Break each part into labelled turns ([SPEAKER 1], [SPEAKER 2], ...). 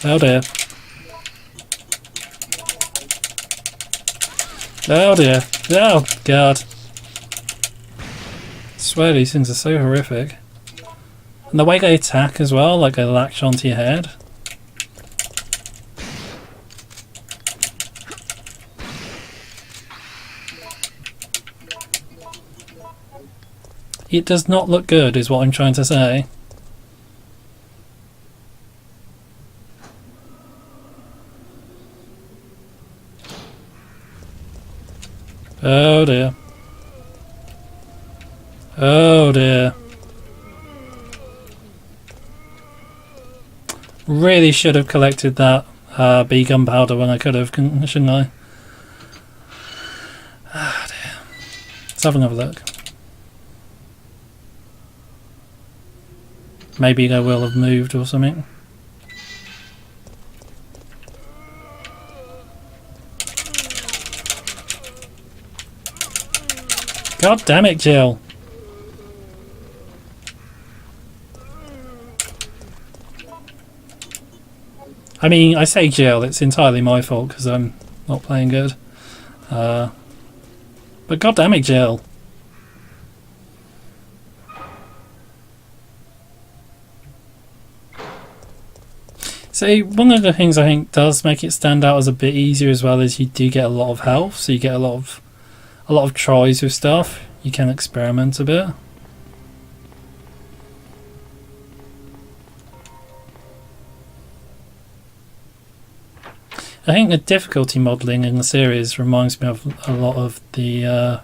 [SPEAKER 1] Oh dear. Oh dear. Oh god. I swear these things are so horrific. And the way they attack as well, like they latch onto your head. It does not look good, is what I'm trying to say. Oh dear. Oh dear. Really should have collected that bee gunpowder when I could have, shouldn't I? Ah dear. Let's have another look. Maybe they will have moved or something. God damn it, Jill. I mean, I say Jill, it's entirely my fault because I'm not playing good. But god damn it, Jill. So one of the things I think does make it stand out as a bit easier as well is you do get a lot of health, so you get a lot of tries with stuff. You can experiment a bit. I think the difficulty modelling in the series reminds me of a lot of the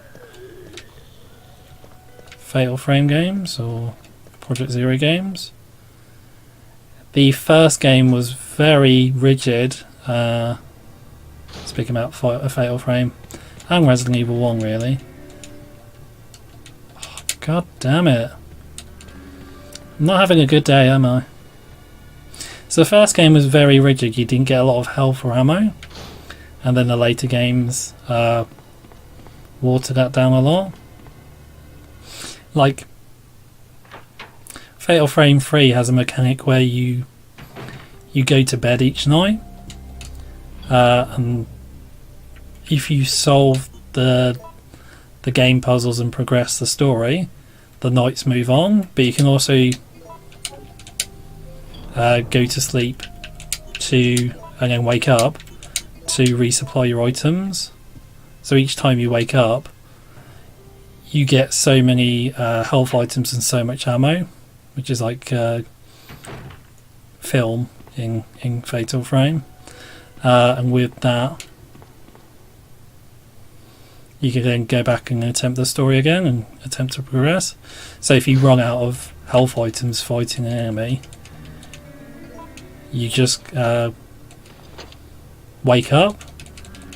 [SPEAKER 1] Fatal Frame games or Project Zero games. The first game was very rigid, speaking about a Fatal Frame, and Resident Evil 1 really. Oh, god damn it. I'm not having a good day, am I? So the first game was very rigid, you didn't get a lot of health or ammo, and then the later games watered that down a lot. Like Fatal Frame 3 has a mechanic where you go to bed each night, and if you solve the game puzzles and progress the story, the nights move on. But you can also go to sleep and then wake up to resupply your items. So each time you wake up, you get so many health items and so much ammo, which is like film in Fatal Frame. And with that, you can then go back and attempt the story again and attempt to progress. So if you run out of health items fighting an enemy, you just wake up.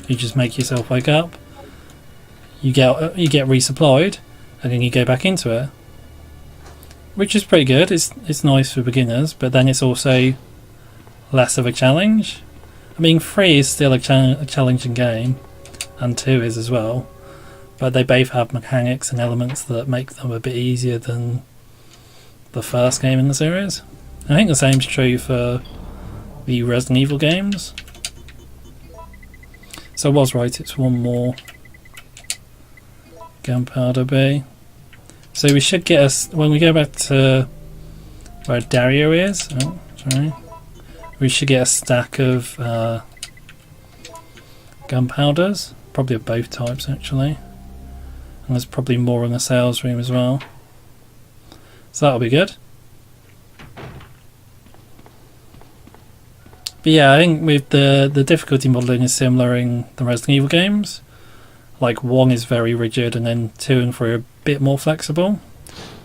[SPEAKER 1] You just make yourself wake up. You get resupplied, and then you go back into it, which is pretty good. It's nice for beginners, but then it's also less of a challenge. I mean, 3 is still a challenging game, and 2 is as well, but they both have mechanics and elements that make them a bit easier than the first game in the series. I think the same's true for the Resident Evil games. So I was right, it's one more gunpowder bee. So we should get us, when we go back to where Dario is, oh sorry, we should get a stack of gunpowders, probably of both types actually, and there's probably more in the sales room as well, so that'll be good. But yeah, I think with the difficulty modelling is similar in the Resident Evil games. Like 1 is very rigid, and then 2 and 3 are a bit more flexible.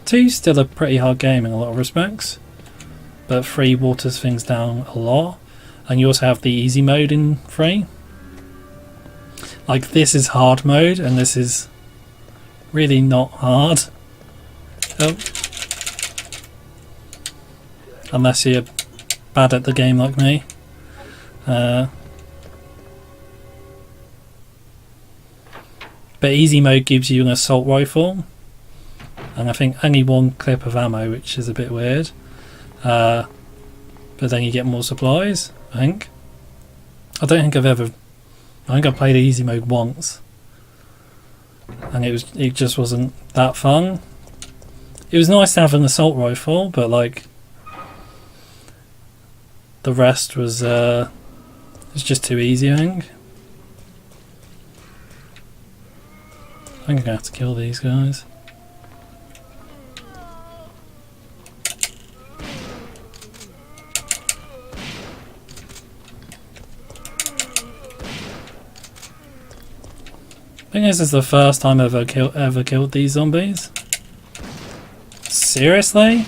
[SPEAKER 1] 2's still a pretty hard game in a lot of respects, but 3 waters things down a lot. And you also have the easy mode in 3. Like this is hard mode, and this is really not hard. Oh. Unless you're bad at the game like me. But easy mode gives you an assault rifle, and I think only 1 clip of ammo, which is a bit weird. but then you get more supplies, I think. I don't think I think I played easy mode once, and it just wasn't that fun. It was nice to have an assault rifle, but like the rest was it's just too easy, I think. I'm gonna have to kill these guys. I think this is the first time I've ever killed these zombies. Seriously?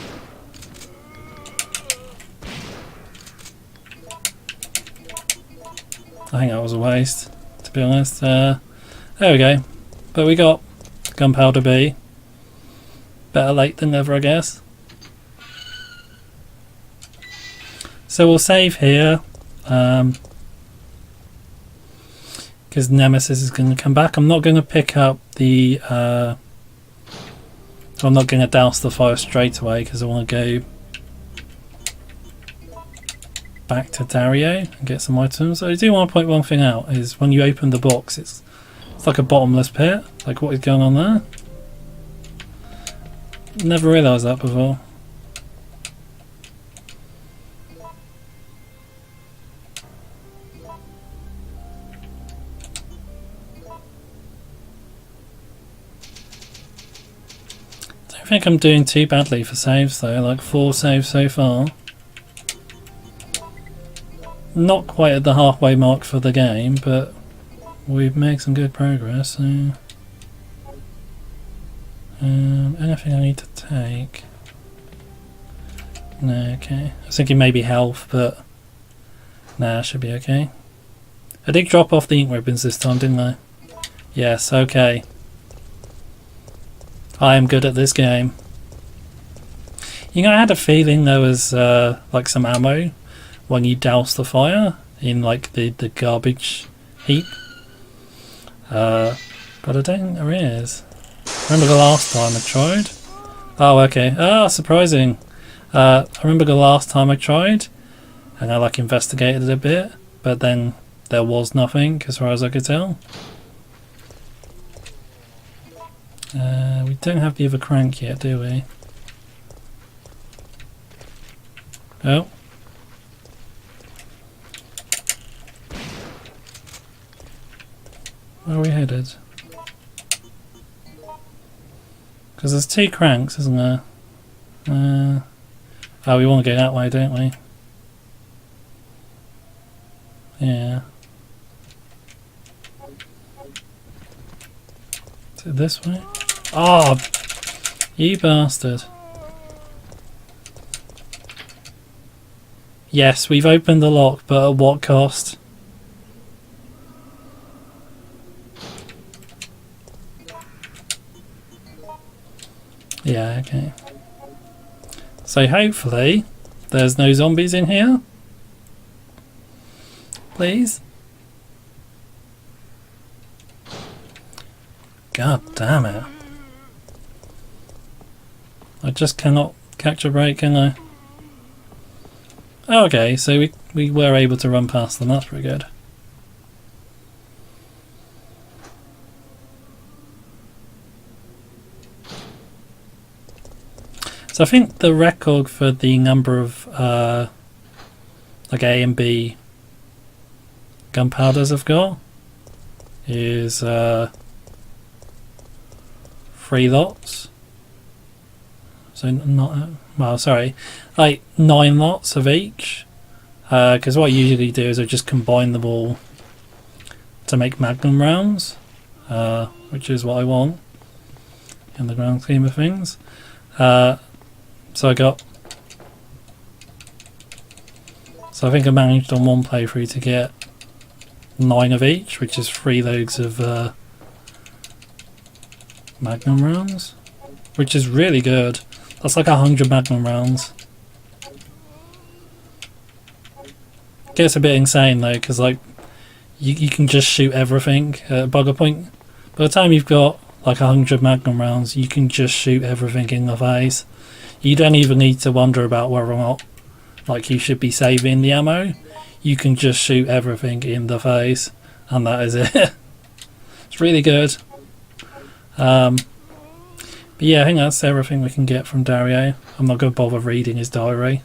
[SPEAKER 1] I think that was a waste, to be honest. There we go. But we got gunpowder B. Better late than never, I guess. So we'll save here. Because Nemesis is going to come back. I'm not going to pick up the... I'm not going to douse the fire straight away because I want to go back to Dario and get some items. I do want to point one thing out, is when you open the box, it's like a bottomless pit. Like, what is going on there? Never realised that before. I think I'm doing too badly for saves though, like 4 saves so far. Not quite at the halfway mark for the game, but we've made some good progress. So. Anything I need to take? No, okay. I was thinking maybe health, but nah, should be okay. I did drop off the ink ribbons this time, didn't I? Yes, okay. I am good at this game. You know, I had a feeling there was like some ammo when you douse the fire in like the garbage heap. But I don't think there is. Remember the last time I tried? Oh, okay. Ah, surprising. I remember the last time I tried and I like investigated it a bit, but then there was nothing as far as I could tell. We don't have the other crank yet, do we? Oh. Where are we headed? Because there's 2 cranks, isn't there? Oh, we want to go that way, don't we? Yeah. Is it this way? Oh, you bastard. Yes, we've opened the lock, but at what cost? Yeah, okay. So hopefully there's no zombies in here. Please. God damn it. I just cannot catch a break, can I? Oh, okay, so we were able to run past them, that's pretty good. So I think the record for the number of like A and B gunpowders I've got is 3 lots. So not well, sorry, like 9 lots of each. Because what I usually do is I just combine them all to make magnum rounds, which is what I want in the grand scheme of things. So I think I managed on one playthrough to get 9 of each, which is 3 loads of magnum rounds, which is really good. That's like 100 magnum rounds. Gets a bit insane though, because like you can just shoot everything at bugger point. By the time you've got like 100 magnum rounds, you can just shoot everything in the face. You don't even need to wonder about whether or not like you should be saving the ammo, you can just shoot everything in the face, and that is it. It's really good. But yeah, I think that's everything we can get from Dario. I'm not going to bother reading his diary.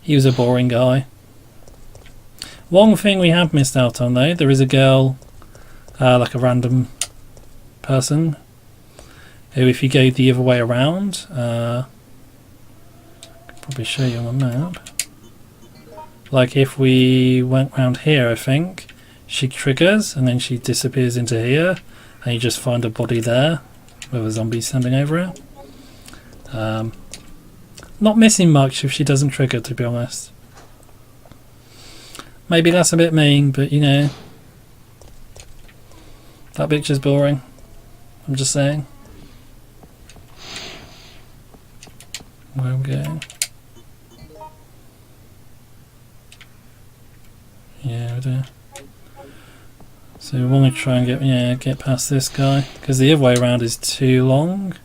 [SPEAKER 1] He was a boring guy. One thing we have missed out on though, there is a girl, like a random person, who if you go the other way around, I can probably show you on the map. Like if we went round here, I think, she triggers and then she disappears into here, and you just find a body there with a zombie standing over it. Not missing much if she doesn't trigger, to be honest. Maybe that's a bit mean, but you know, that picture's boring. I'm just saying. Where are we going? Yeah, we do. So we want to try and get past this guy, because the other way around is too long.